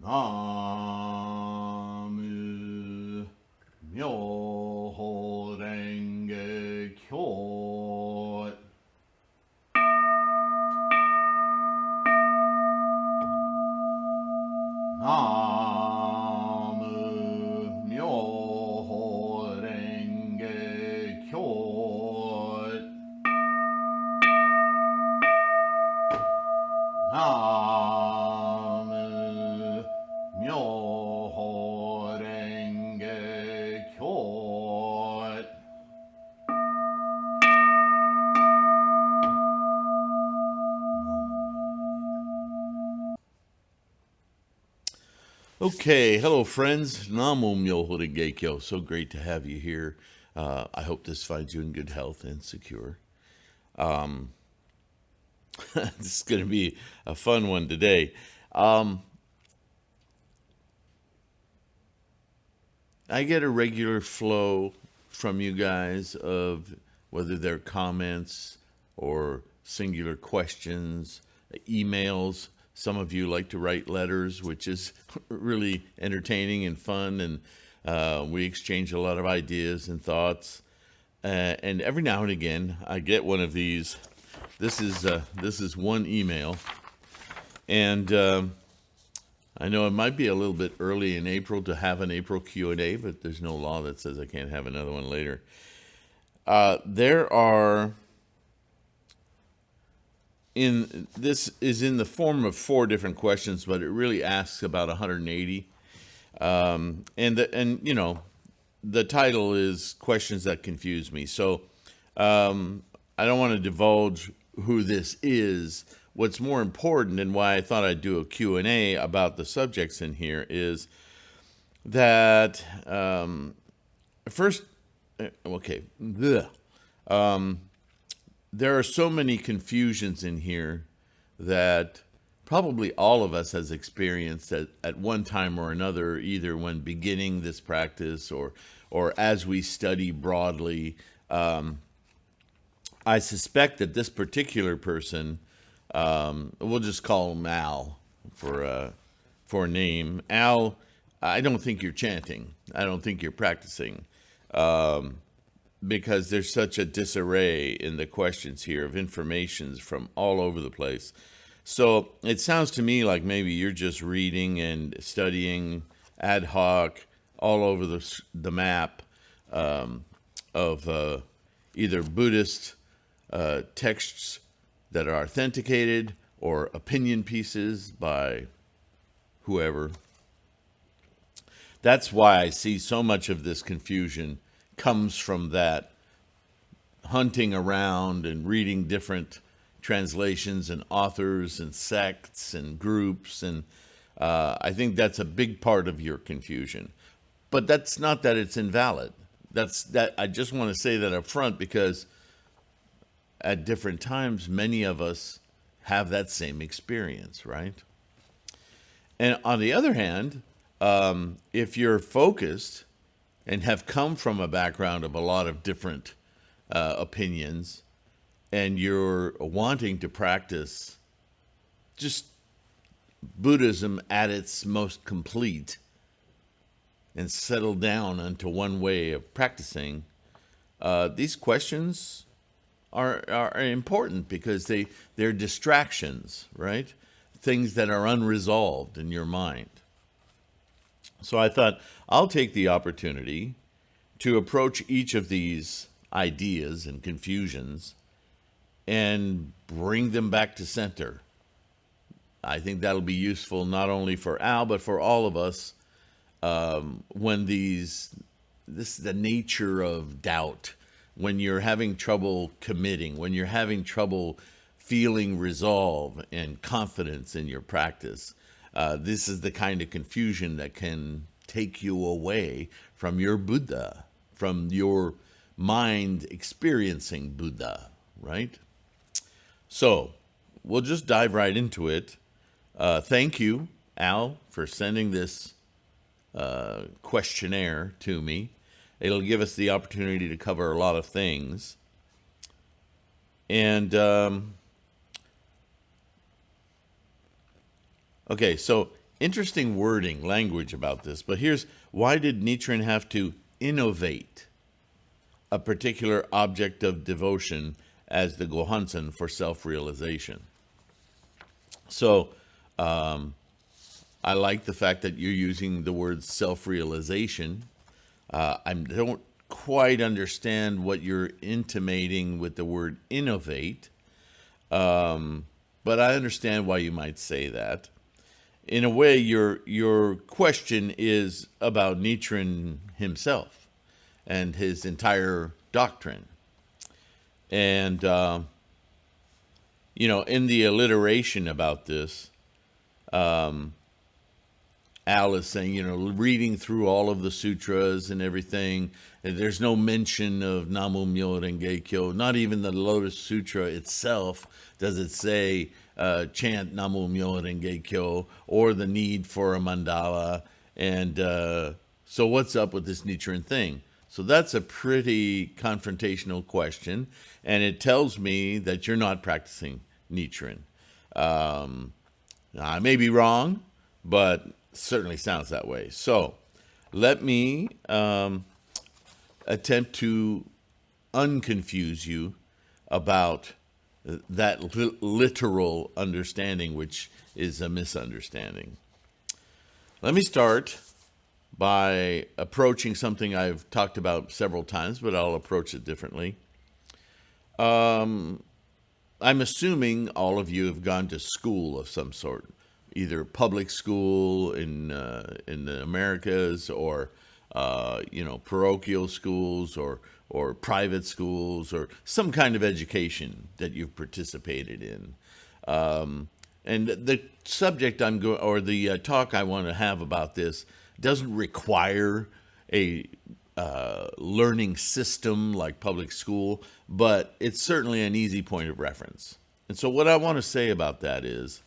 ナム妙法蓮華経。ナム妙法蓮華経。ナム妙法蓮華経。Okay, hello friends. Namo Myoho Renge-kyo. So great to have you here. I hope this finds you in good health and secure. This is going to be a fun one today. I get a regular flow from you guys of whether they're comments or singular questions, emails. Some of you like to write letters, which is really entertaining and fun, and we exchange a lot of ideas and thoughts. And every now and again, I get one of these. This is one email, and I know it might be a little bit early in April to have an April Q&A, but there's no law that says I can't have another one later. This is in the form of 4 different questions, but it really asks about 180. And you know, the title is Questions That Confuse Me. So I don't want to divulge who this is. What's more important, and why I thought I'd do a Q&A about the subjects in here, is that first, okay, there are so many confusions in here that probably all of us has experienced at one time or another, either when beginning this practice or as we study broadly. I suspect that this particular person, we'll just call him Al for a name. Al, I don't think you're chanting. I don't think you're practicing. Because there's such a disarray in the questions here of informations from all over the place. So it sounds to me like maybe you're just reading and studying ad hoc all over the map of either Buddhist texts that are authenticated or opinion pieces by whoever. That's why I see so much of this confusion comes from that hunting around and reading different translations and authors and sects and groups, and I think that's a big part of your confusion. But that's not that it's invalid. I just want to say that up front, because at different times many of us have that same experience, right? And on the other hand, if you're focused and have come from a background of a lot of different opinions, and you're wanting to practice just Buddhism at its most complete and settle down into one way of practicing, these questions are important, because they're distractions, right? Things that are unresolved in your mind. So I thought I'll take the opportunity to approach each of these ideas and confusions and bring them back to center. I think that'll be useful not only for Al, but for all of us when this is the nature of doubt, when you're having trouble committing, when you're having trouble feeling resolve and confidence in your practice. This is the kind of confusion that can take you away from your Buddha, from your mind experiencing Buddha, right? So we'll just dive right into it. Thank you, Al, for sending this questionnaire to me. It'll give us the opportunity to cover a lot of things. And okay, so Interesting wording, language about this. But here's why did Nichiren have to innovate a particular object of devotion as the Gohansen for self-realization? So I like the fact that you're using the word self-realization. I don't quite understand what you're intimating with the word innovate, but I understand why you might say that. In a way, your question is about Nichiren himself and his entire doctrine. And, in the alliteration about this, Al is saying, reading through all of the sutras and everything, and there's no mention of Namu Myo Renge Kyo. Not even the Lotus Sutra itself does it say chant Namu Myo Renge Kyo or the need for a mandala. And so what's up with this Nichiren thing? So that's a pretty confrontational question, and it tells me that you're not practicing Nichiren. I may be wrong, but certainly sounds that way. So let me attempt to unconfuse you about that literal understanding, which is a misunderstanding. Let me start by approaching something I've talked about several times, but I'll approach it differently. I'm assuming all of you have gone to school of some sort, either public school in the Americas, or parochial schools, or private schools, or some kind of education that you've participated in. And the subject the talk I want to have about this doesn't require a learning system like public school, but it's certainly an easy point of reference. And so what I want to say about that is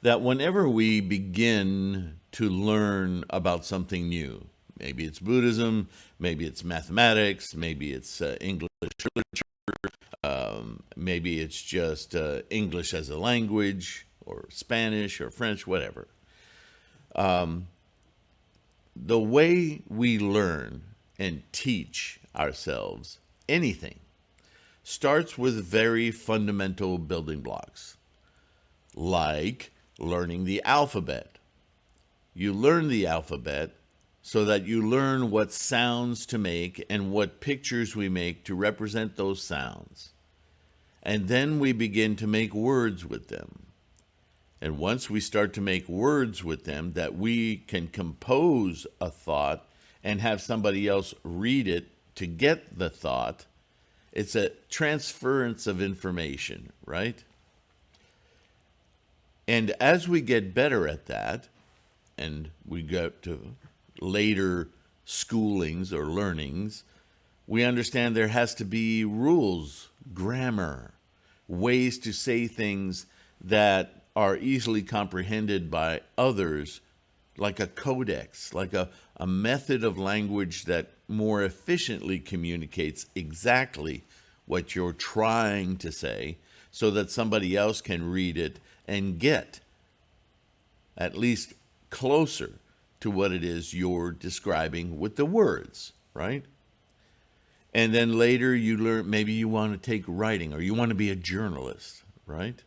that whenever we begin to learn about something new, maybe it's Buddhism, maybe it's mathematics, maybe it's English literature, maybe it's just English as a language, or Spanish or French, whatever. The way we learn and teach ourselves anything starts with very fundamental building blocks, like learning the alphabet. You learn the alphabet so that you learn what sounds to make and what pictures we make to represent those sounds. And then we begin to make words with them. And once we start to make words with them, that we can compose a thought and have somebody else read it to get the thought, it's a transference of information, right? And as we get better at that, and we go to later schoolings or learnings, we understand there has to be rules, grammar, ways to say things that are easily comprehended by others, like a codex, like a method of language that more efficiently communicates exactly what you're trying to say, so that somebody else can read it and get at least closer to what it is you're describing with the words, right? And then later you learn, maybe you want to take writing, or you want to be a journalist, right?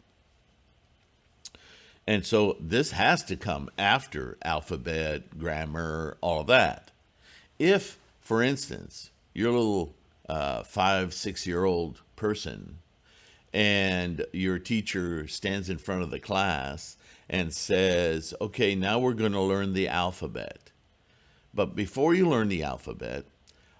And so this has to come after alphabet, grammar, all that. If, for instance, you're a little 5-6-year-old person, and your teacher stands in front of the class and says, okay, now we're going to learn the alphabet. But before you learn the alphabet,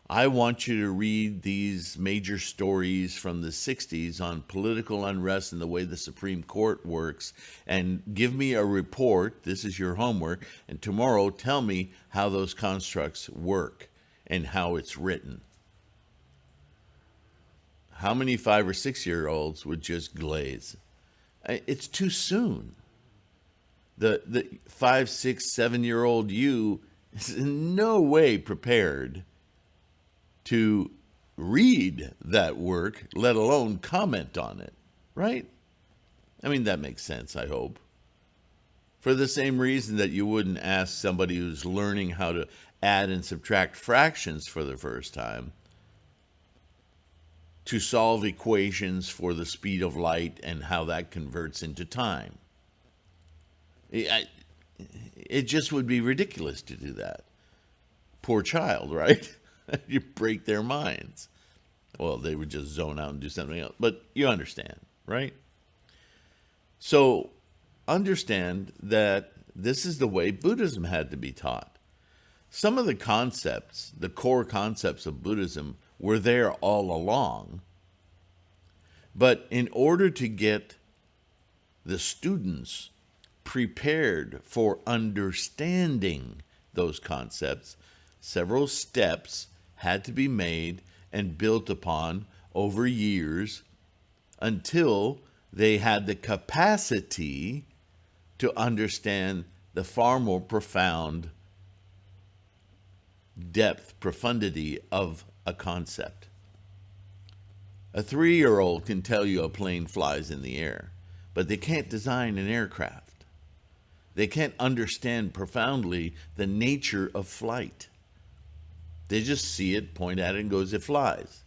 I want you to read these major stories from the 60s on political unrest and the way the Supreme Court works, and give me a report. This is your homework. And tomorrow, tell me how those constructs work and how it's written. How many 5 or 6-year-olds would just glaze? It's too soon. The 5, 6, 7-year-old you is in no way prepared to read that work, let alone comment on it, right? I mean, that makes sense, I hope. For the same reason that you wouldn't ask somebody who's learning how to add and subtract fractions for the first time to solve equations for the speed of light and how that converts into time. It just would be ridiculous to do that. Poor child, right? You break their minds. Well, they would just zone out and do something else. But you understand, right? So understand that this is the way Buddhism had to be taught. Some of the concepts, the core concepts of Buddhism, were there all along. But in order to get the students prepared for understanding those concepts, several steps had to be made and built upon over years until they had the capacity to understand the far more profound depth, profundity of a concept. A 3-year-old can tell you a plane flies in the air, but they can't design an aircraft. They can't understand profoundly the nature of flight. They just see it, point at it, and goes, it flies.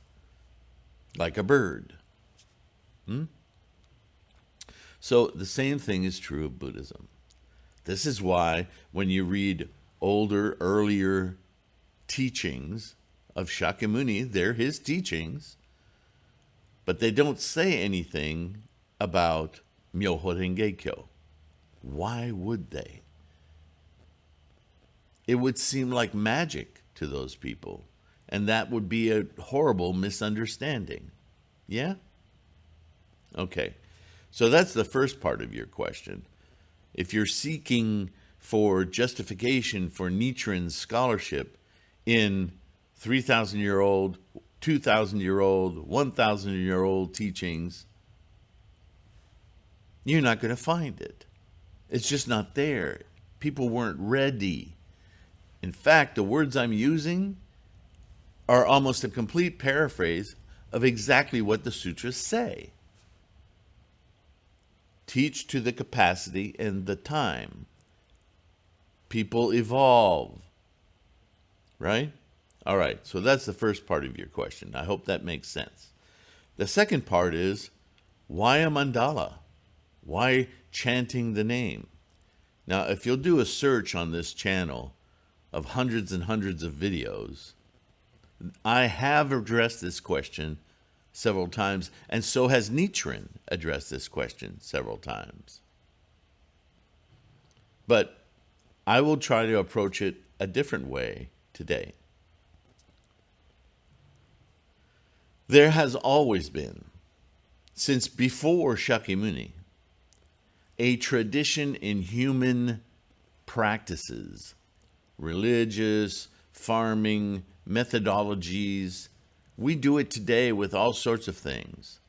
Like a bird. So the same thing is true of Buddhism. This is why when you read older, earlier teachings of Shakyamuni, they're his teachings, but they don't say anything about Myoho Renge-kyo. Why would they? It would seem like magic to those people, and that would be a horrible misunderstanding. Yeah? Okay. So that's the first part of your question. If you're seeking for justification for Nichiren's scholarship in 3,000-year-old, 2,000-year-old, 1,000-year-old teachings, you're not going to find it. It's just not there. People weren't ready. In fact, the words I'm using are almost a complete paraphrase of exactly what the sutras say. Teach to the capacity and the time. People evolve. Right? All right, so that's the first part of your question. I hope that makes sense. The second part is, why a mandala? Why chanting the name? Now, if you'll do a search on this channel of hundreds and hundreds of videos, I have addressed this question several times, and so has Nichiren addressed this question several times. But I will try to approach it a different way today. There has always been, since before Shakyamuni, a tradition in human practices, religious, farming, methodologies. We do it today with all sorts of things,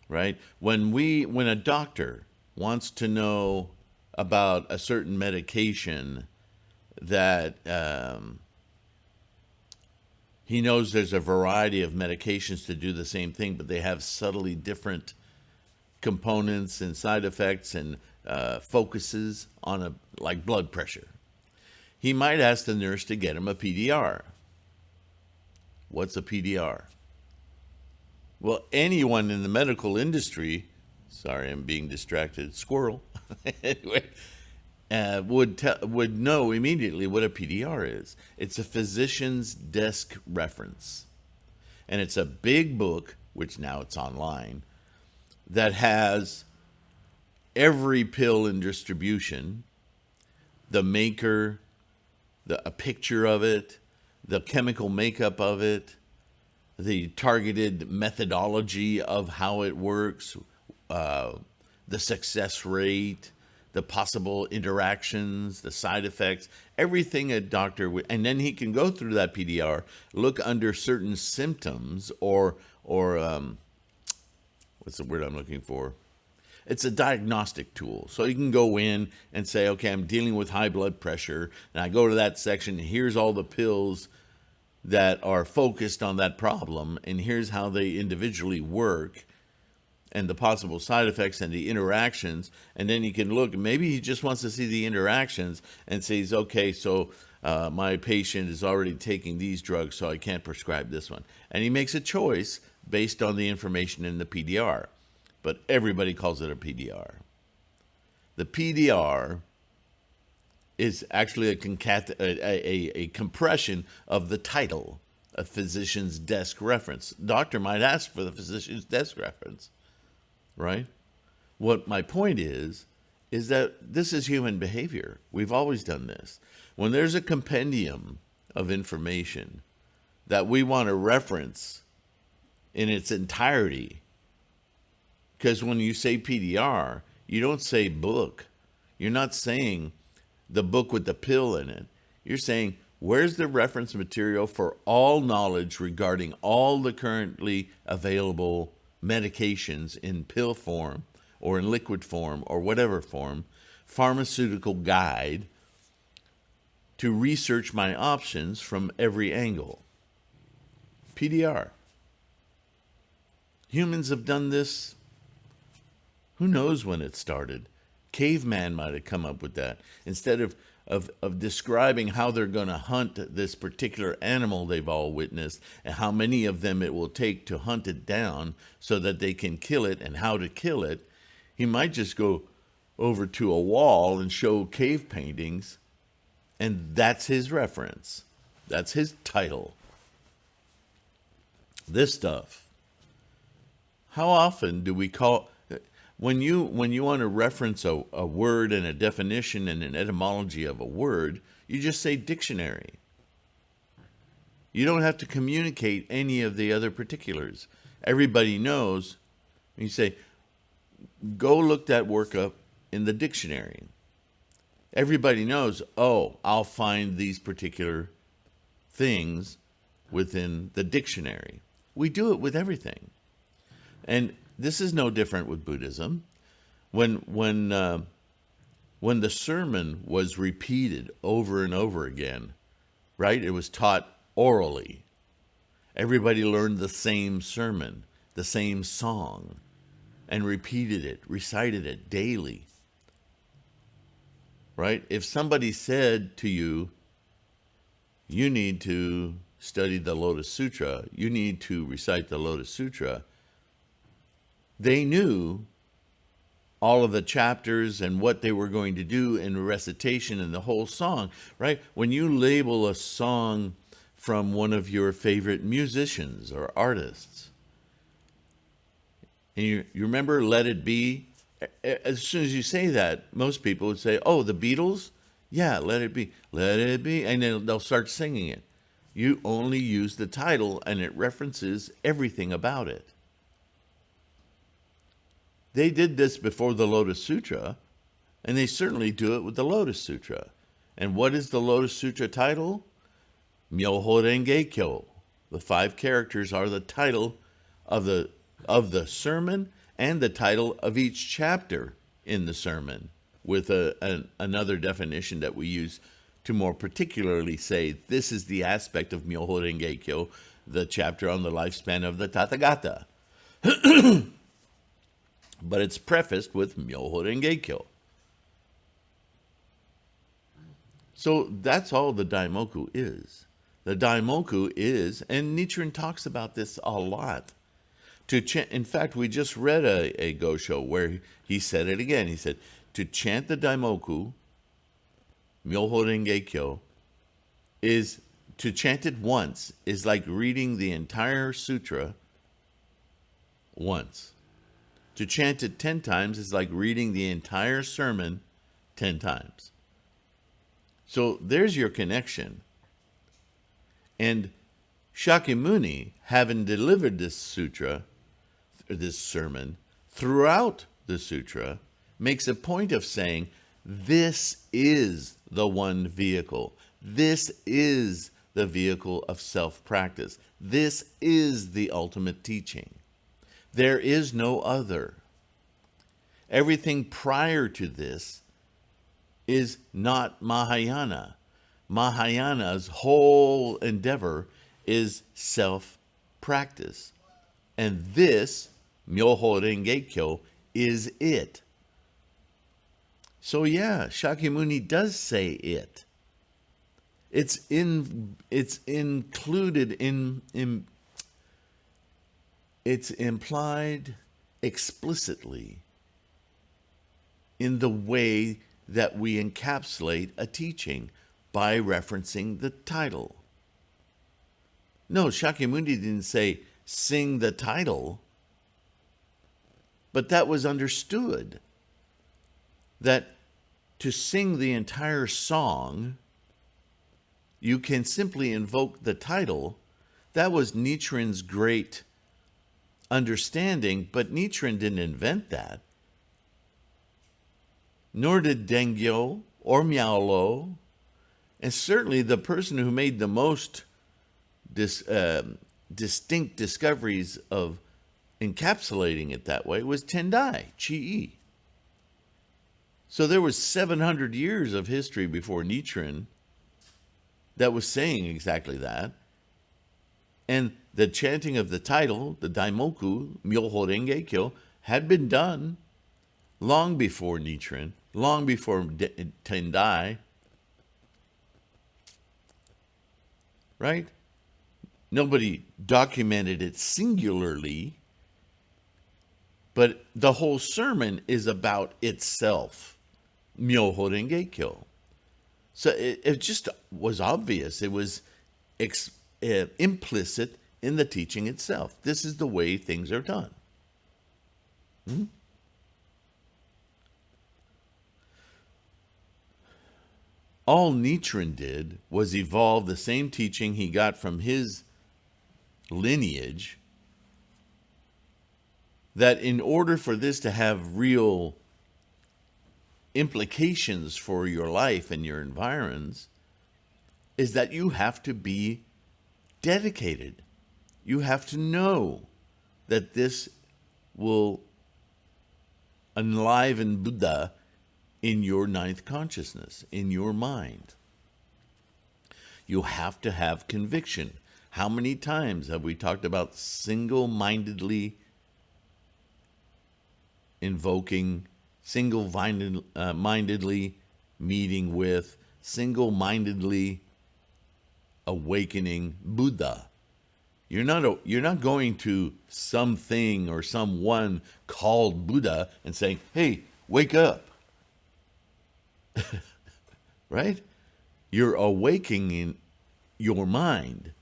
right? When a doctor wants to know about a certain medication that he knows there's a variety of medications to do the same thing, but they have subtly different components and side effects and focuses on like blood pressure. He might ask the nurse to get him a PDR. What's a PDR? Well, anyone in the medical industry, sorry, I'm being distracted, squirrel, anyway, would know immediately what a PDR is. It's a physician's desk reference. And it's a big book, which now it's online, that has every pill in distribution, the maker, a picture of it, the chemical makeup of it, the targeted methodology of how it works, the success rate, the possible interactions, the side effects, everything a doctor would, and then he can go through that PDR, look under certain symptoms or what's the word I'm looking for? It's a diagnostic tool. So you can go in and say, okay, I'm dealing with high blood pressure, and I go to that section, and here's all the pills that are focused on that problem, and here's how they individually work. and the possible side effects and the interactions, and then he can look. Maybe he just wants to see the interactions and says, okay, so my patient is already taking these drugs, so I can't prescribe this one. And he makes a choice based on the information in the PDR. But everybody calls it a PDR. The PDR is actually a compression of the title, a physician's desk reference. Doctor might ask for the physician's desk reference, right? What my point is that this is human behavior. We've always done this. When there's a compendium of information that we want to reference in its entirety, because when you say PDR, you don't say book. You're not saying the book with the pill in it. You're saying, where's the reference material for all knowledge regarding all the currently available medications in pill form or in liquid form or whatever form, pharmaceutical guide to research my options from every angle. PDR. Humans have done this. Who knows when it started? Caveman might have come up with that. Instead of describing how they're going to hunt this particular animal they've all witnessed and how many of them it will take to hunt it down so that they can kill it and how to kill it, he might just go over to a wall and show cave paintings, and that's his reference. That's his title. This stuff. How often do we call... When you want to reference a word and a definition and an etymology of a word, you just say dictionary. You don't have to communicate any of the other particulars. Everybody knows. You say, go look that work up in the dictionary. Everybody knows, oh, I'll find these particular things within the dictionary. We do it with everything. And this is no different with Buddhism. When the sermon was repeated over and over again, right? It was taught orally. Everybody learned the same sermon, the same song, and repeated it, recited it daily, right? If somebody said to you, you need to study the Lotus Sutra, you need to recite the Lotus Sutra, they knew all of the chapters and what they were going to do in the recitation and the whole song, right? When you label a song from one of your favorite musicians or artists, and you remember Let It Be? As soon as you say that, most people would say, oh, the Beatles? Yeah, Let It Be. Let It Be. And then they'll start singing it. You only use the title and it references everything about it. They did this before the Lotus Sutra, and they certainly do it with the Lotus Sutra. And what is the Lotus Sutra title? Myoho Renge Kyo. The 5 characters are the title of the sermon and the title of each chapter in the sermon, with another definition that we use to more particularly say this is the aspect of Myoho Renge Kyo, the chapter on the lifespan of the Tathagata. But it's prefaced with Myoho Renge Kyo. So that's all the Daimoku is. The Daimoku is, and Nichiren talks about this a lot. In fact, we just read a Gosho where he said it again. He said, to chant the Daimoku, Myoho Renge Kyo, is to chant it once is like reading the entire sutra once. To chant it 10 times is like reading the entire sermon 10 times. So there's your connection. And Shakyamuni, having delivered this sutra, or this sermon, throughout the sutra, makes a point of saying, this is the one vehicle. This is the vehicle of self-practice. This is the ultimate teaching. There is no other. Everything prior to this is not Mahayana. Mahayana's whole endeavor is self-practice. And this Myoho Renge Kyo, is it. So yeah, Shakyamuni does say it. It's included in it's implied explicitly in the way that we encapsulate a teaching by referencing the title. No, Shakyamuni didn't say, sing the title, but that was understood. That to sing the entire song, you can simply invoke the title. That was Nichiren's great understanding, but Nichiren didn't invent that. Nor did Dengyo or Miaolo, and certainly the person who made the most distinct discoveries of encapsulating it that way was Tendai, Chi-i. So there was 700 years of history before Nichiren that was saying exactly that. And the chanting of the title, the Daimoku, Myoho Renge Kyo, had been done long before Nichiren, long before Tendai. Right? Nobody documented it singularly, but the whole sermon is about itself. Myoho Renge Kyo. So it just was obvious. It was implicit in the teaching itself. This is the way things are done. All Nichiren did was evolve the same teaching he got from his lineage, that in order for this to have real implications for your life and your environs, is that you have to be dedicated. You have to know that this will enliven Buddha in your ninth consciousness, in your mind. You have to have conviction. How many times have we talked about single-mindedly invoking, single-mindedly meeting with, single-mindedly awakening Buddha? You're not going to something or someone called Buddha and saying, "Hey, wake up." Right? You're awakening your mind,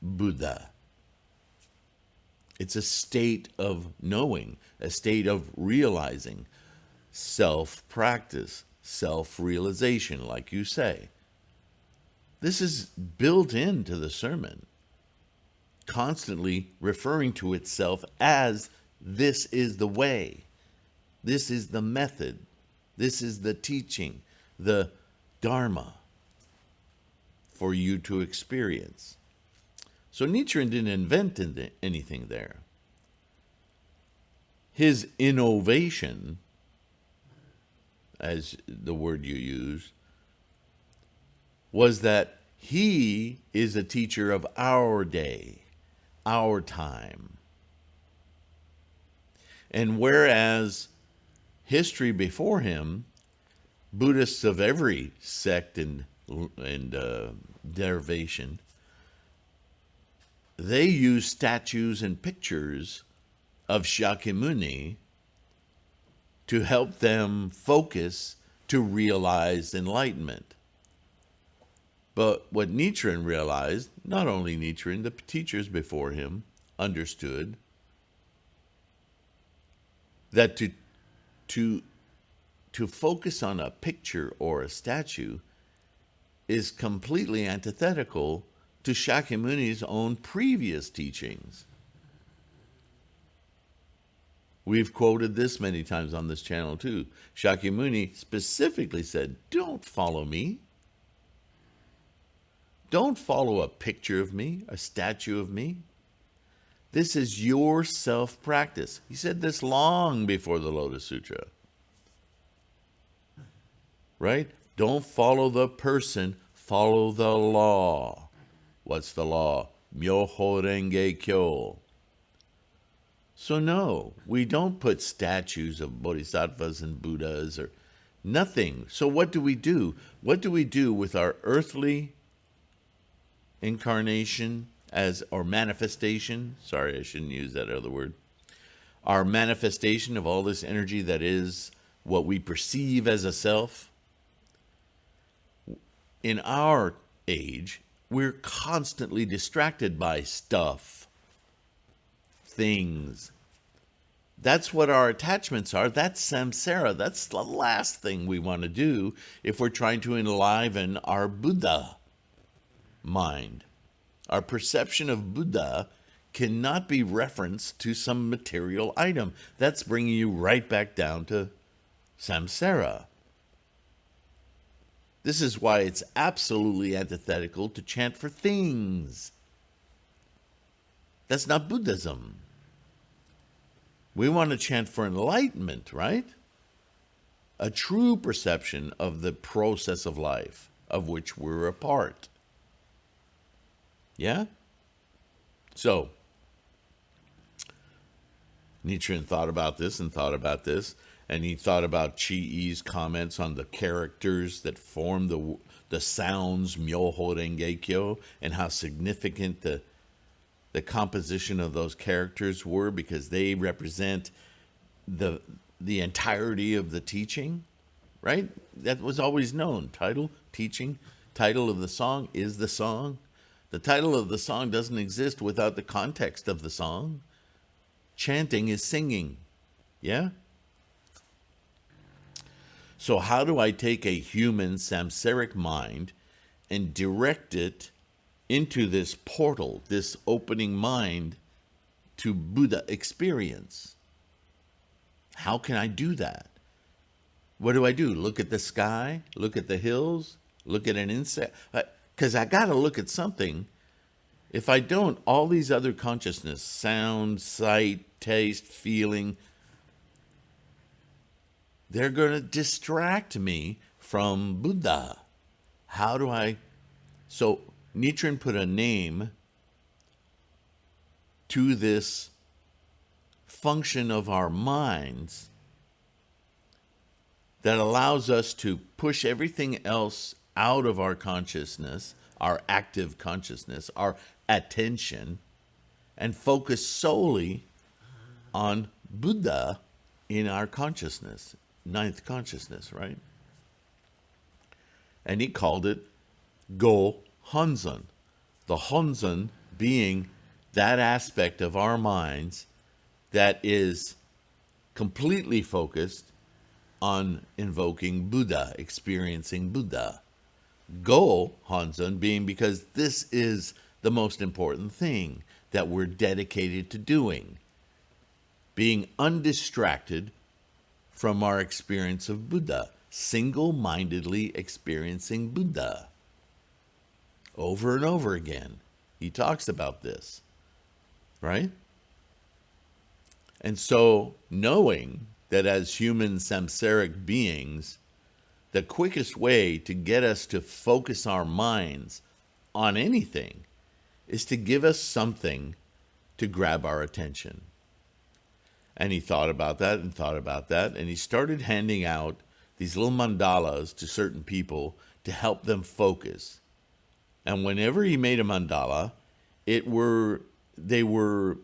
Buddha. It's a state of knowing, a state of realizing, self-practice, self-realization, like you say. This is built into the sermon, constantly referring to itself as this is the way, this is the method, this is the teaching, the Dharma for you to experience. So Nichiren didn't invent anything there. His innovation, as the word you use, was that he is a teacher of our day, our time. And whereas history before him, Buddhists of every sect and derivation, they use statues and pictures of Shakyamuni to help them focus to realize enlightenment. But what Nichiren realized, not only Nichiren, the teachers before him understood that to focus on a picture or a statue is completely antithetical to Shakyamuni's own previous teachings. We've quoted this many times on this channel too. Shakyamuni specifically said, don't follow me. Don't follow a picture of me, a statue of me. This is your self-practice. He said this long before the Lotus Sutra. Right? Don't follow the person, follow the law. What's the law? Myoho Renge Kyo. So no, we don't put statues of bodhisattvas and Buddhas or nothing. So what do we do? What do we do with our earthly incarnation or manifestation? Sorry, I shouldn't use that other word. Our manifestation of all this energy that is what we perceive as a self. In our age, we're constantly distracted by stuff, things. That's what our attachments are. That's samsara. That's the last thing we want to do if we're trying to enliven our Buddha mind. Our perception of Buddha cannot be referenced to some material item. That's bringing you right back down to samsara. This is why it's absolutely antithetical to chant for things. That's not Buddhism. We want to chant for enlightenment, right? A true perception of the process of life, of which we're a part. Yeah? So, Nichiren thought about this, and he thought about Chi-I's comments on the characters that form the sounds Myoho Renge Kyo, and how significant the composition of those characters were, because they represent the entirety of the teaching, right? That was always known. Title, teaching, title of the song is the song. The title of the song doesn't exist without the context of the song. Chanting is singing. Yeah? So how do I take a human samsaric mind and direct it into this portal, this opening mind to Buddha experience? How can I do that? What do I do? Look at the sky? Look at the hills? Look at an insect? Because I got to look at something. If I don't, all these other consciousness, sound, sight, taste, feeling, they're going to distract me from Buddha. How do I? So Nichiren put a name to this function of our minds that allows us to push everything else out of our consciousness, our active consciousness, our attention, and focus solely on Buddha in our consciousness, ninth consciousness, right? And he called it Go Honzon. The Honzon being that aspect of our minds that is completely focused on invoking Buddha, experiencing Buddha. Go Honzon being because this is the most important thing that we're dedicated to doing. Being undistracted from our experience of Buddha, single-mindedly experiencing Buddha. Over and over again, he talks about this, right? And so, knowing that as human samsaric beings, the quickest way to get us to focus our minds on anything is to give us something to grab our attention. And he thought about that, and he started handing out these little mandalas to certain people to help them focus. And whenever he made a mandala, they were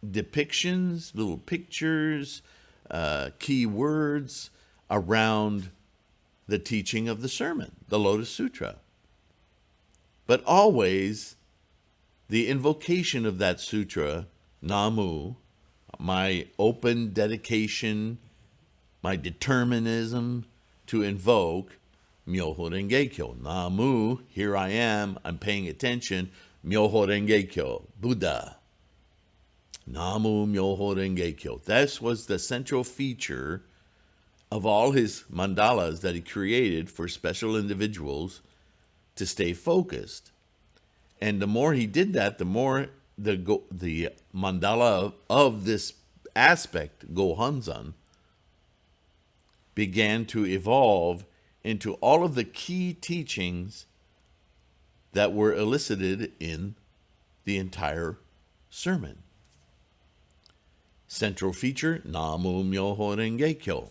depictions, little pictures, key words around the teaching of the sermon, the Lotus Sutra. But always the invocation of that sutra, Namu, my open dedication, my determinism to invoke Myoho Renge Kyo. Namu, here I am, I'm paying attention, Myoho Renge Kyo, Buddha. Namu Myoho Renge Kyo. This was the central feature of all his mandalas that he created for special individuals to stay focused. And the more he did that, the more the mandala of this aspect, Go Honzon, began to evolve into all of the key teachings that were elicited in the entire sermon. Central feature, Namu Myoho Renge Kyo.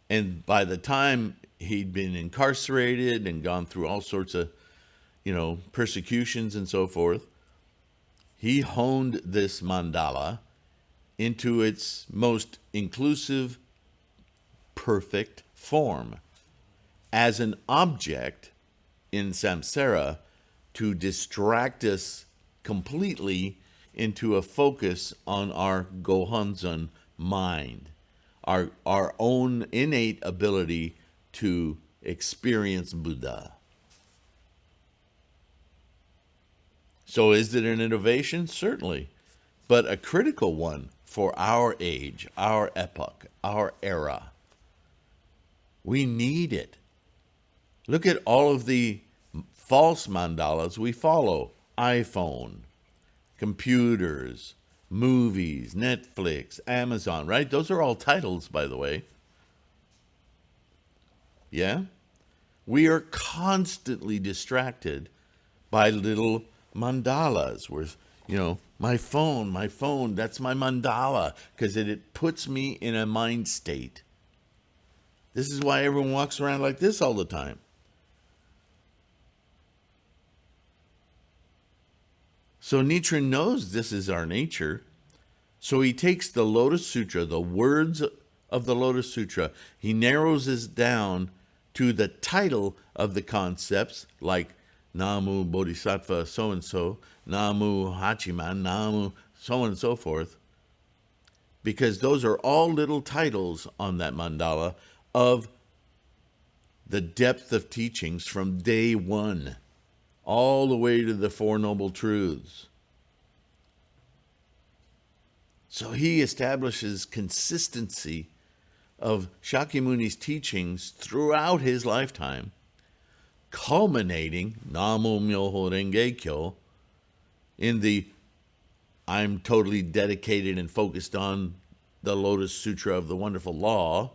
And by the time he'd been incarcerated and gone through all sorts of, persecutions and so forth, he honed this mandala into its most inclusive, perfect form as an object in samsara to distract us completely into a focus on our Gohonzon mind, our own innate ability to experience Buddha. So is it an innovation? Certainly, but a critical one for our age, our epoch, our era. We need it. Look at all of the false mandalas we follow. iPhone, computers, movies, Netflix, Amazon, right? Those are all titles, by the way. Yeah? We are constantly distracted by little mandalas where, my phone, that's my mandala, because it puts me in a mind state. This is why everyone walks around like this all the time. So Nichiren knows this is our nature. So he takes the Lotus Sutra, the words of the Lotus Sutra, he narrows this down to the title of the concepts, like Namu Bodhisattva so-and-so, Namu Hachiman, Namu so on and so forth, because those are all little titles on that mandala of the depth of teachings from day one, all the way to the Four Noble Truths. So he establishes consistency of Shakyamuni's teachings throughout his lifetime, culminating Namu Myoho Renge Kyo in the I'm totally dedicated and focused on the Lotus Sutra of the Wonderful Law,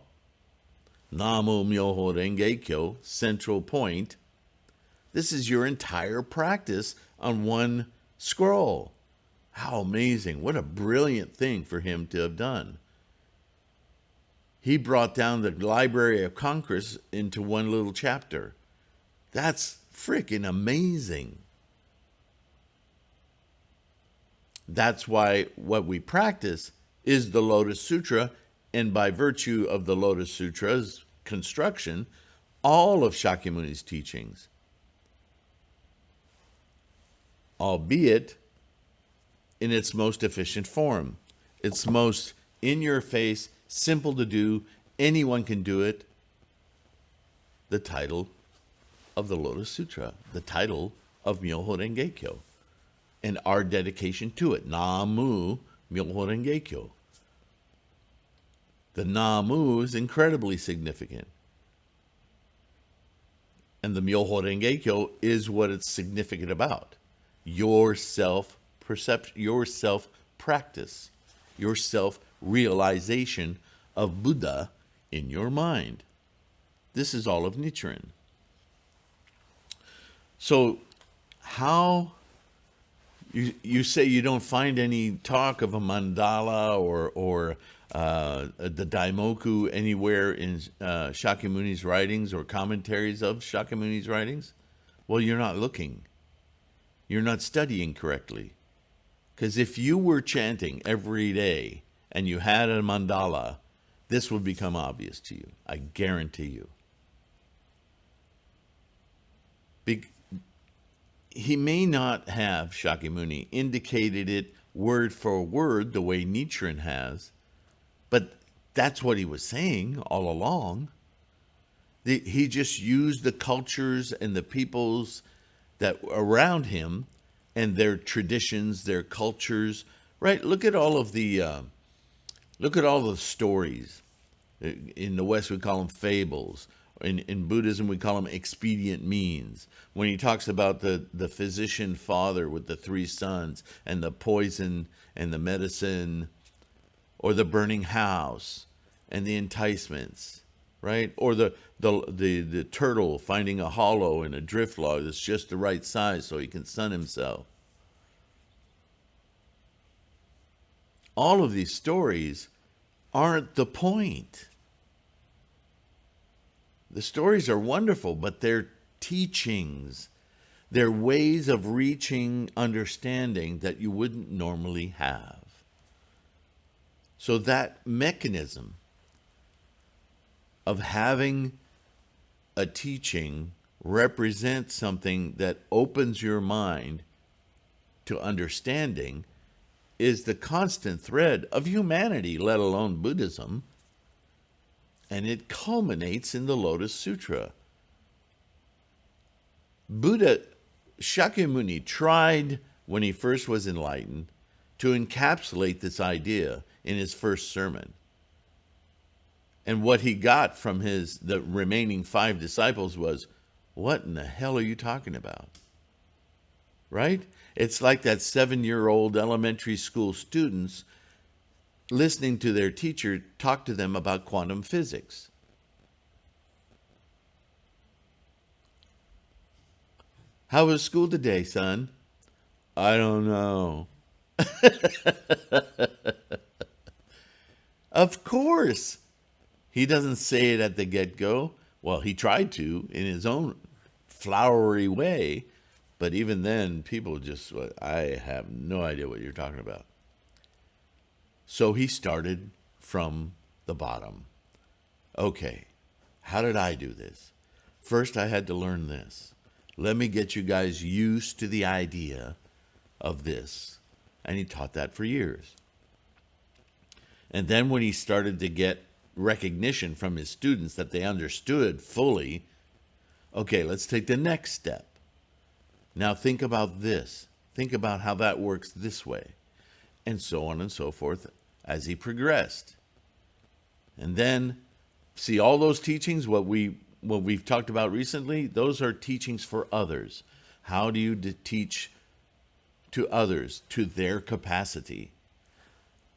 Namu Myoho Renge Kyo, central point. This is your entire practice on one scroll. How amazing. What a brilliant thing for him to have done. He brought down the Library of Congress into one little chapter. That's freaking amazing. That's why what we practice is the Lotus Sutra, and by virtue of the Lotus Sutra's construction, all of Shakyamuni's teachings, albeit in its most efficient form, its most in-your-face, simple to do, anyone can do it, the title of the Lotus Sutra, the title of Myoho Renge Kyo, and our dedication to it, Namu Myoho Renge Kyo. The Namu is incredibly significant. And the Myoho Renge Kyo is what it's significant about. Your self-perception, your self-practice, your self-realization of Buddha in your mind. This is all of Nichiren. So how you say you don't find any talk of a mandala or the Daimoku anywhere in Shakyamuni's writings or commentaries of Shakyamuni's writings? Well, you're not looking. You're not studying correctly. Because if you were chanting every day and you had a mandala, this would become obvious to you. I guarantee you. He may not have, Shakyamuni, indicated it word for word the way Nichiren has, but that's what he was saying all along. He just used the cultures and the peoples that around him and their traditions, their cultures, right? Look at all the stories. In the West, we call them fables. In Buddhism, we call them expedient means. When he talks about the physician father with the 3 sons and the poison and the medicine, or the burning house and the enticements, right? Or the turtle finding a hollow in a drift log that's just the right size so he can sun himself. all of these stories aren't the point. The stories are wonderful, but they're teachings. They're ways of reaching understanding that you wouldn't normally have. So that mechanism of having a teaching represents something that opens your mind to understanding is the constant thread of humanity, let alone Buddhism. And it culminates in the Lotus Sutra. Buddha Shakyamuni tried, when he first was enlightened, to encapsulate this idea in his first sermon. And what he got from the remaining 5 disciples was, what in the hell are you talking about? Right? It's like that 7-year-old elementary school students listening to their teacher talk to them about quantum physics. How was school today, son? I don't know. Of course. He doesn't say it at the get-go. Well, he tried to in his own flowery way, but even then, people just, I have no idea what you're talking about. So he started from the bottom. Okay, how did I do this? First, I had to learn this. Let me get you guys used to the idea of this. And he taught that for years. And then when he started to get recognition from his students that they understood fully, okay, let's take the next step. Now think about this. Think about how that works this way. And so on and so forth as he progressed. And then, see, all those teachings, what we've talked about recently, those are teachings for others. How do you teach to others to their capacity?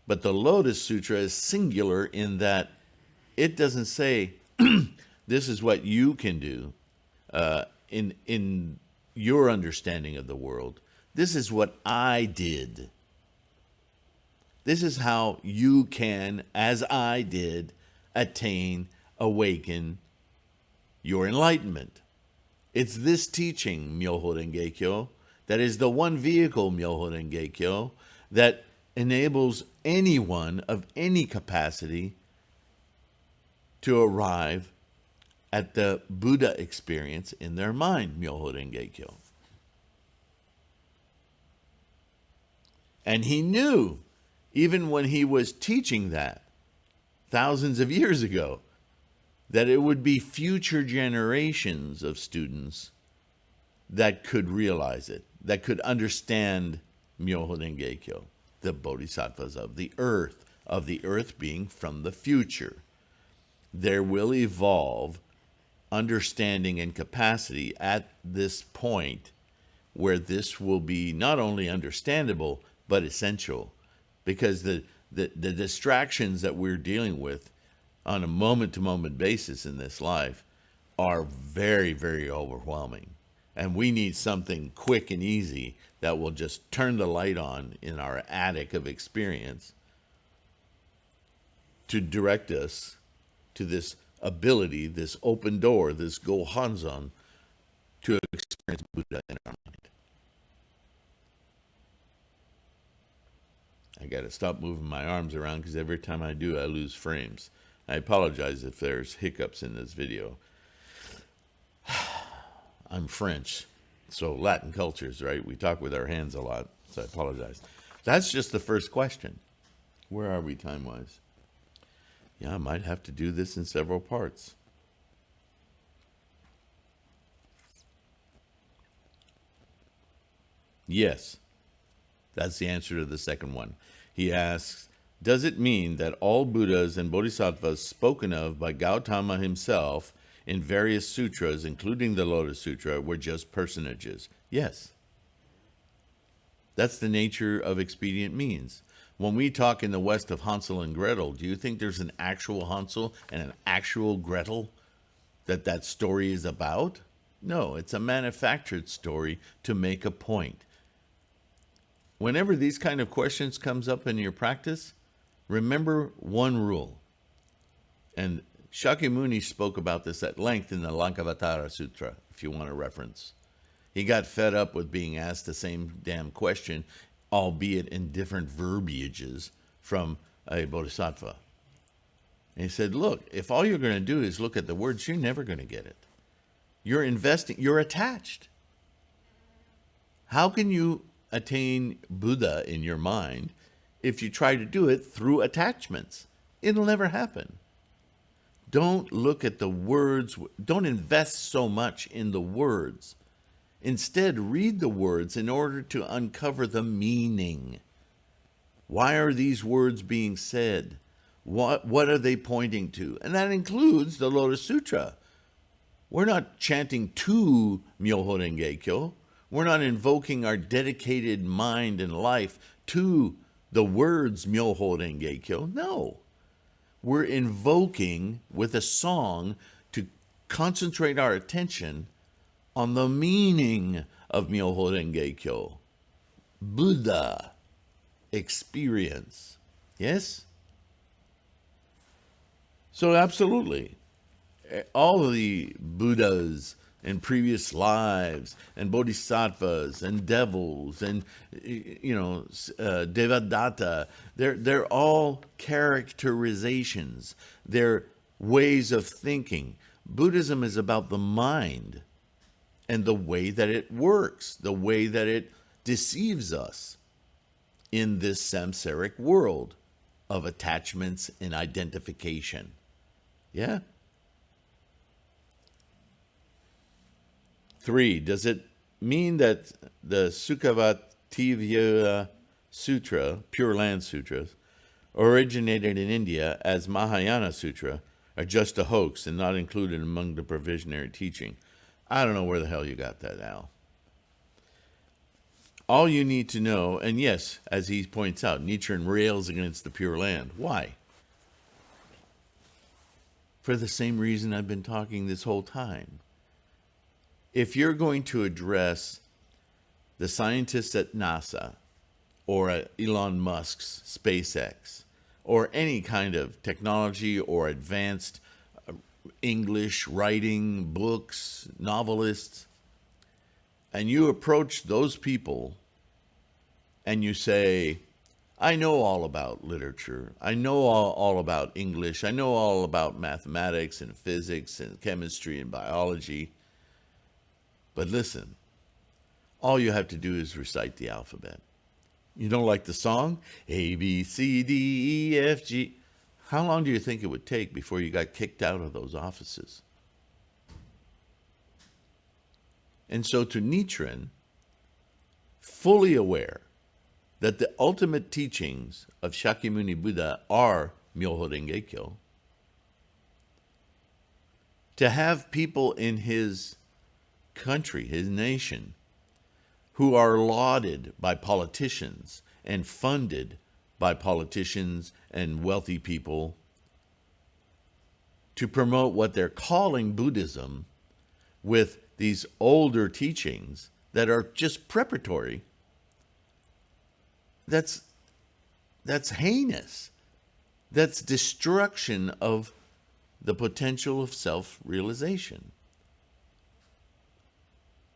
But the Lotus Sutra is singular in that it doesn't say, this is what you can do in your understanding of the world. This is what I did. This is how you can, as I did, attain, awaken your enlightenment. It's this teaching, Myoho Renge Kyo, that is the one vehicle, Myoho Renge Kyo, that enables anyone of any capacity to arrive at the Buddha experience in their mind, Myoho Renge Kyo. And he knew, even when he was teaching that thousands of years ago, that it would be future generations of students that could realize it, that could understand Myoho Renge Kyo, the bodhisattvas of the earth being from the future. There will evolve understanding and capacity at this point where this will be not only understandable, but essential. Because the distractions that we're dealing with on a moment-to-moment basis in this life are very, very overwhelming. And we need something quick and easy that will just turn the light on in our attic of experience to direct us to this ability, this open door, this Gohanzon, to experience Buddha in our mind. I got to stop moving my arms around because every time I do, I lose frames. I apologize if there's hiccups in this video. I'm French, so Latin cultures, right? We talk with our hands a lot, so I apologize. That's just the first question. Where are we time-wise? Yeah, I might have to do this in several parts. Yes, that's the answer to the second one. He asks, does it mean that all Buddhas and Bodhisattvas spoken of by Gautama himself in various sutras, including the Lotus Sutra, were just personages? Yes. That's the nature of expedient means. When we talk in the West of Hansel and Gretel, do you think there's an actual Hansel and an actual Gretel that story is about? No, it's a manufactured story to make a point. whenever these kind of questions comes up in your practice, remember one rule. And Shakyamuni spoke about this at length in the Lankavatara Sutra, if you want a reference. He got fed up with being asked the same damn question, albeit in different verbiages from a bodhisattva. And he said, look, if all you're going to do is look at the words, you're never going to get it. You're investing, you're attached. How can you attain Buddha in your mind if you try to do it through attachments? It'll never happen. Don't look at the words. Don't invest so much in the words. Instead, read the words in order to uncover the meaning. Why are these words being said? What are they pointing to? And that includes the Lotus Sutra. We're not chanting to Myoho Renge Kyo. We're not invoking our dedicated mind and life to the words Myoho Renge Kyo. No. We're invoking with a song to concentrate our attention on the meaning of Myoho Renge Kyo. Buddha experience. Yes? So absolutely. All of the Buddhas in previous lives and bodhisattvas and devils and Devadatta, they're all characterizations. They're ways of thinking. Buddhism is about the mind and the way that it works, the way that it deceives us in this samsaric world of attachments and identification. Yeah? 3, does it mean that the Sukhavativyaya Sutra, Pure Land Sutras, originated in India as Mahayana Sutra, are just a hoax and not included among the provisionary teaching? I don't know where the hell you got that, Al. All you need to know, and yes, as he points out, Nichiren rails against the Pure Land. Why? For the same reason I've been talking this whole time. If you're going to address the scientists at NASA or at Elon Musk's SpaceX or any kind of technology or advanced English writing, books, novelists, and you approach those people and you say, I know all about literature, I know all about English, I know all about mathematics and physics and chemistry and biology, but listen, all you have to do is recite the alphabet. You don't like the song? A, B, C, D, E, F, G. How long do you think it would take before you got kicked out of those offices? And so to Nichiren, fully aware that the ultimate teachings of Shakyamuni Buddha are Myoho Renge Kyo, to have people in his country, his nation, who are lauded by politicians and funded by politicians and wealthy people to promote what they're calling Buddhism with these older teachings that are just preparatory, that's heinous. That's destruction of the potential of self-realization.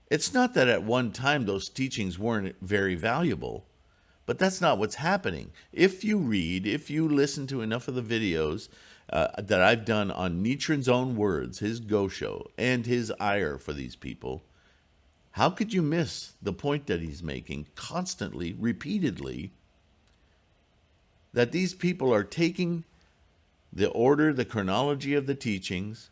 It's not that at one time those teachings weren't very valuable, but that's not what's happening. If you read, if you listen to enough of the videos that I've done on Nichiren's own words, his gosho, and his ire for these people, how could you miss the point that he's making constantly, repeatedly, that these people are taking the order, the chronology of the teachings,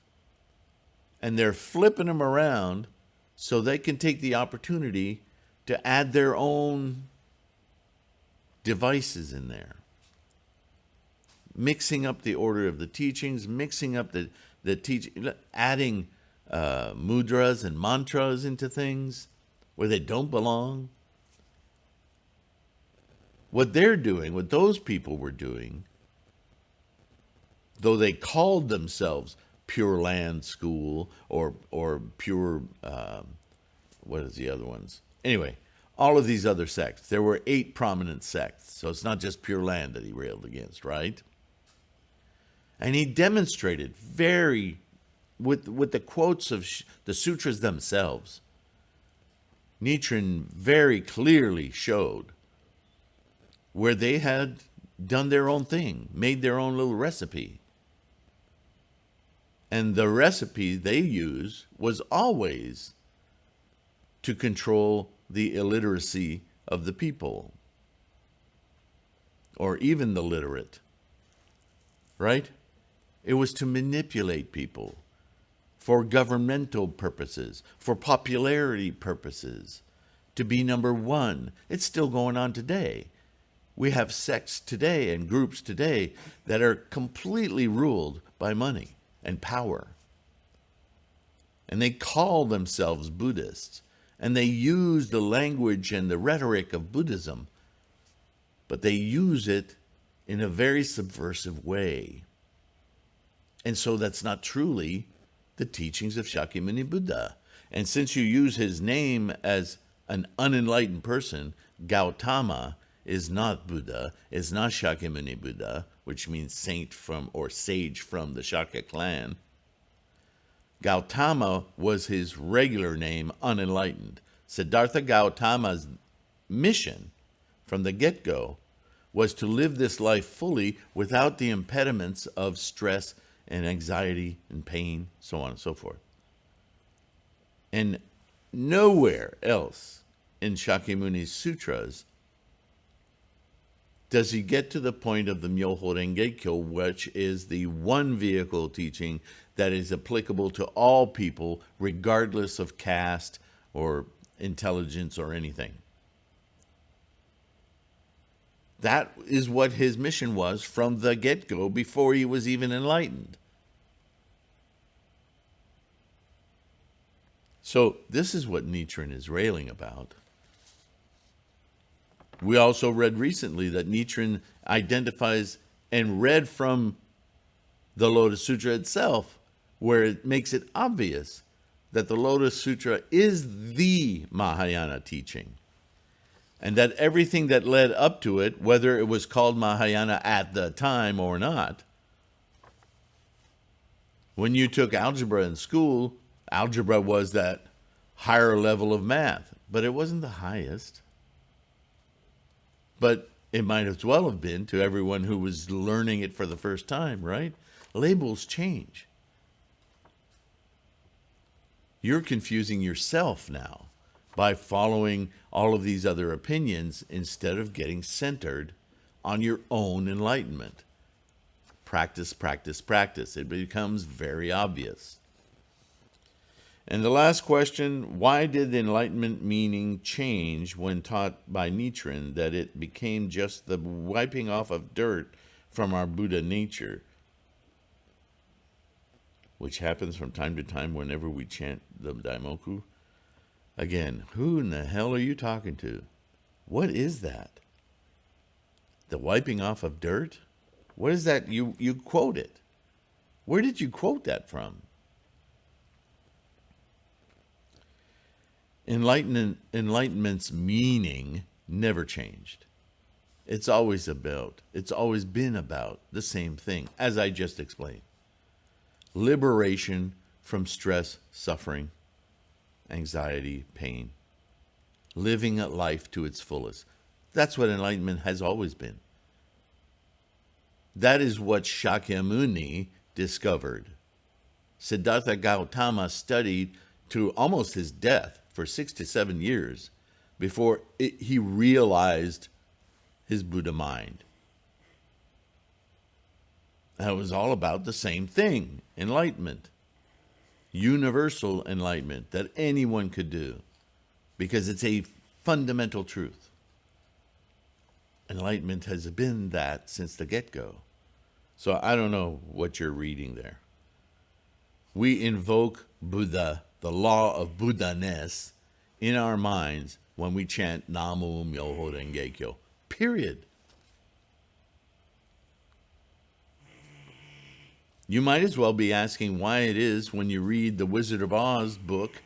and they're flipping them around so they can take the opportunity to add their own devices in there. Mixing up the order of the teachings, mixing up the teaching, adding mudras and mantras into things where they don't belong. What they're doing, what those people were doing, though they called themselves Pure Land School or Pure, what is the other ones? Anyway, all of these other sects. There were 8 prominent sects, so it's not just Pure Land that he railed against, right? And he demonstrated with the quotes of the sutras themselves. Nichiren very clearly showed where they had done their own thing, made their own little recipe. And the recipe they used was always to control the illiteracy of the people, or even the literate, right? It was to manipulate people for governmental purposes, for popularity purposes, to be number one. It's still going on today. We have sects today and groups today that are completely ruled by money and power. And they call themselves Buddhists, and they use the language and the rhetoric of Buddhism, but they use it in a very subversive way. And so that's not truly the teachings of Shakyamuni Buddha. And since you use his name as an unenlightened person, Gautama is not Buddha, is not Shakyamuni Buddha, which means saint from or sage from the Shakya clan. Gautama was his regular name, unenlightened. Siddhartha Gautama's mission from the get-go was to live this life fully without the impediments of stress and anxiety and pain, so on and so forth. And nowhere else in Shakyamuni's sutras does he get to the point of the Myoho Renge-kyo, which is the one vehicle teaching that is applicable to all people, regardless of caste or intelligence or anything. That is what his mission was from the get-go, before he was even enlightened. So this is what Nichiren is railing about. We also read recently that Nichiren identifies and read from the Lotus Sutra itself, where it makes it obvious that the Lotus Sutra is the Mahayana teaching, and that everything that led up to it, whether it was called Mahayana at the time or not, when you took algebra in school, algebra was that higher level of math, but it wasn't the highest. But it might as well have been to everyone who was learning it for the first time, right? Labels change. You're confusing yourself now by following all of these other opinions instead of getting centered on your own enlightenment. Practice, practice, practice. It becomes very obvious. And the last question, why did the enlightenment meaning change when taught by Nichiren, that it became just the wiping off of dirt from our Buddha nature, which happens from time to time whenever we chant the Daimoku? Again, who in the hell are you talking to? What is that? The wiping off of dirt? What is that? You quote it. Where did you quote that from? Enlightenment's meaning never changed. It's always been about the same thing, as I just explained. Liberation from stress, suffering, anxiety, pain. Living a life to its fullest. That's what enlightenment has always been. That is what Shakyamuni discovered. Siddhartha Gautama studied to almost his death for 6 to 7 years before he realized his Buddha mind. And it was all about the same thing, enlightenment. Universal enlightenment that anyone could do, because it's a fundamental truth. Enlightenment has been that since the get-go. So I don't know what you're reading there. We invoke Buddha, the law of Buddha-ness, in our minds when we chant Namu Myoho Renge Kyo. Period. You might as well be asking why it is when you read the Wizard of Oz book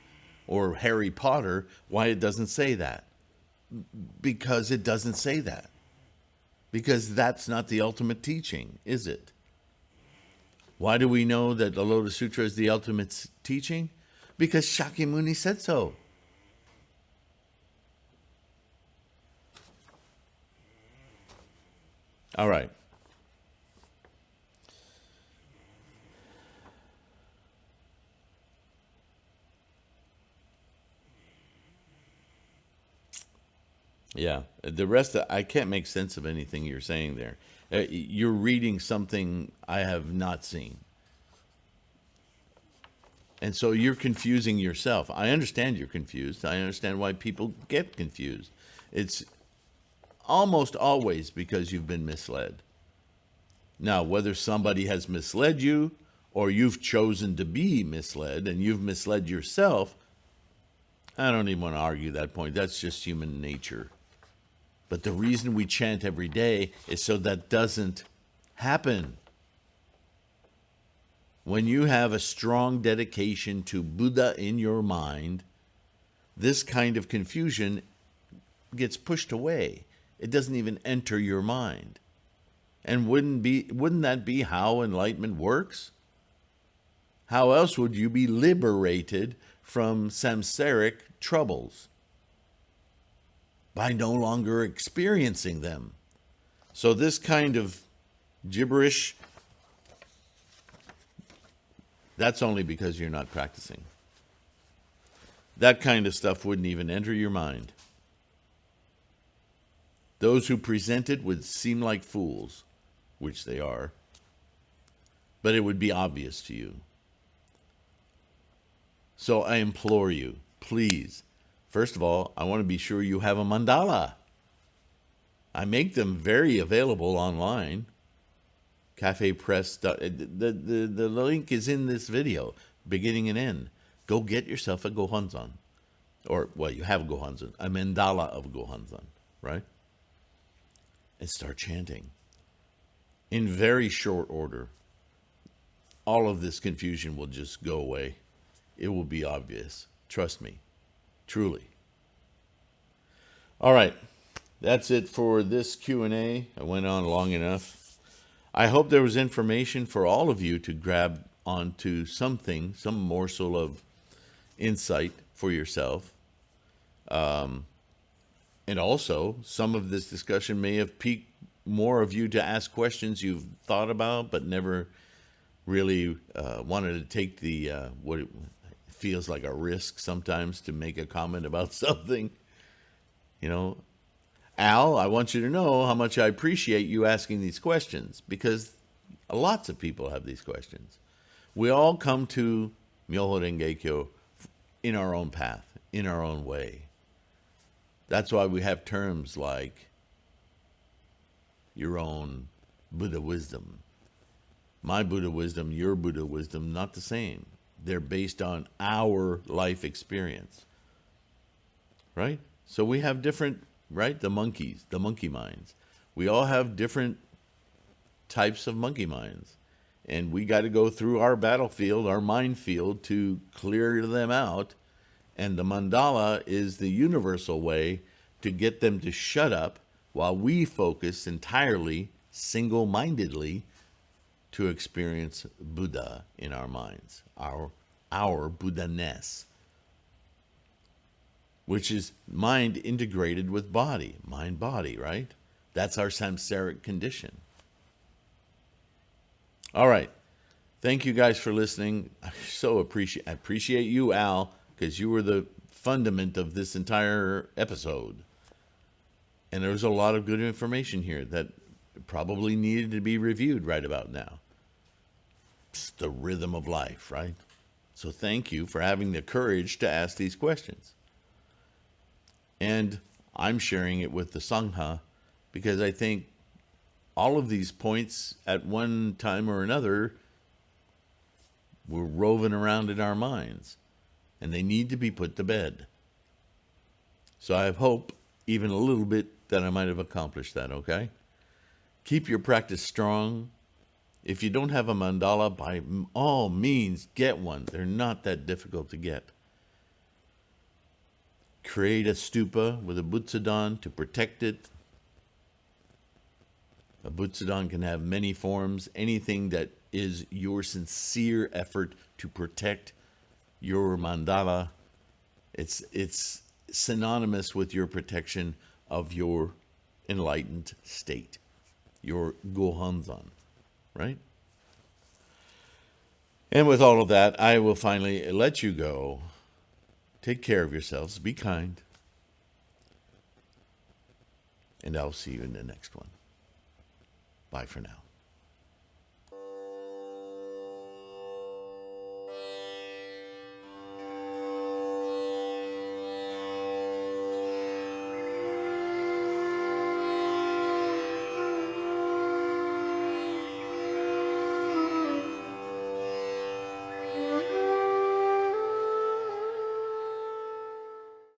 or Harry Potter, why it doesn't say that. Because it doesn't say that. Because that's not the ultimate teaching, is it? Why do we know that the Lotus Sutra is the ultimate teaching? Because Shakyamuni said so. All right. Yeah, the rest I can't make sense of anything you're saying there. You're reading something I have not seen. And so you're confusing yourself. I understand you're confused. I understand why people get confused. It's almost always because you've been misled. Now, whether somebody has misled you or you've chosen to be misled and you've misled yourself, I don't even want to argue that point. That's just human nature. But the reason we chant every day is so that doesn't happen. When you have a strong dedication to Buddha in your mind, this kind of confusion gets pushed away. It doesn't even enter your mind. And wouldn't that be how enlightenment works? How else would you be liberated from samsaric troubles? By no longer experiencing them. So this kind of gibberish, that's only because you're not practicing. That kind of stuff wouldn't even enter your mind. Those who present it would seem like fools, which they are, but it would be obvious to you. So I implore you, please, first of all, I want to be sure you have a mandala. I make them very available online. Cafe Press. The link is in this video, beginning and end. Go get yourself a Gohonzon. Or, well, you have a Gohonzon, a mandala of Gohonzon, right? And start chanting. In very short order, all of this confusion will just go away. It will be obvious. Trust me. Truly. All right. That's it for this Q&A. I went on long enough. I hope there was information for all of you to grab onto something, some morsel of insight for yourself. And also, some of this discussion may have piqued more of you to ask questions you've thought about but never really wanted to take the what it feels like a risk sometimes to make a comment about something. You know, Al, I want you to know how much I appreciate you asking these questions, because lots of people have these questions. We all come to Myoho Renge Kyo in our own path, in our own way. That's why we have terms like your own Buddha wisdom. My Buddha wisdom, your Buddha wisdom, not the same. They're based on our life experience. Right? So we have different, right? The monkeys, the monkey minds. We all have different types of monkey minds. And we got to go through our battlefield, our minefield, to clear them out. And the mandala is the universal way to get them to shut up while we focus entirely, single-mindedly, to experience Buddha in our minds, our Buddha-ness, which is mind integrated with body, mind-body, right? That's our samsaric condition. All right. Thank you guys for listening. I appreciate you, Al, because you were the fundament of this entire episode. And there was a lot of good information here that probably needed to be reviewed right about now. It's the rhythm of life, right? So thank you for having the courage to ask these questions. And I'm sharing it with the Sangha because I think all of these points at one time or another were roving around in our minds, and they need to be put to bed. So I hope even a little bit that I might have accomplished that, okay? Keep your practice strong. If you don't have a mandala, by all means, get one. They're not that difficult to get. create a stupa with a butsudan to protect it. A butsudan can have many forms. Anything that is your sincere effort to protect your mandala, it's synonymous with your protection of your enlightened state, your gohanzan, right? And with all of that, I will finally let you go. Take care of yourselves. Be kind. And I'll see you in the next one. Bye for now.